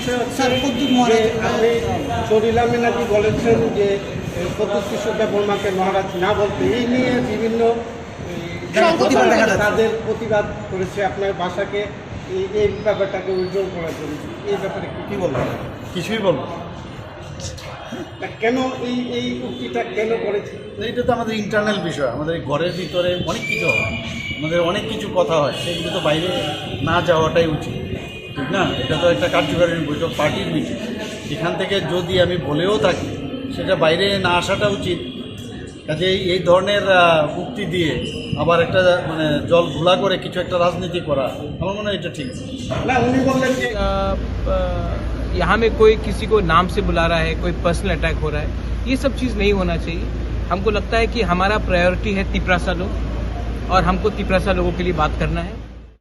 বিষয় হচ্ছে যে আপনি শরীলামে নাকি বলেছেন যে প্রদ্যুৎ কিশোর দেববর্মাকে মহারাজ না বলতে, এই নিয়ে বিভিন্ন তাদের প্রতিবাদ করেছে আপনার ভাষাকে এই ব্যাপারটাকে উজ্জ্বল করার জন্য। এই ব্যাপারে কি বলবো? কিছুই বলবো কেন এই উক্তিটা কেন করেছে? এটা তো আমাদের ইন্টারনাল বিষয়, আমাদের ঘরের ভিতরে অনেক কিছু হয়, আমাদের অনেক কিছু কথা হয়, সেগুলো তো বাইরে না যাওয়াটাই উচিত, ঠিক না? এটা তো একটা কার্যকারী বৈঠক, পার্টির মিটিং, এখান থেকে যদি আমি বলেও থাকি সেটা বাইরে না আসাটা উচিত। কাজে এই ধরনের উক্তি দিয়ে আবার একটা মানে জল ঘোলা করে কিছু একটা রাজনীতি করা আমার মনে হয় এটা ঠিক না। উনি বললেন যে यहाँ में कोई किसी को नाम से बुला रहा है, कोई पर्सनल अटैक हो रहा है, ये सब चीज़ नहीं होना चाहिए। हमको लगता है कि हमारा प्रायोरिटी है तिपरासा लोग और हमको तिपरासा लोगों के लिए बात करना है।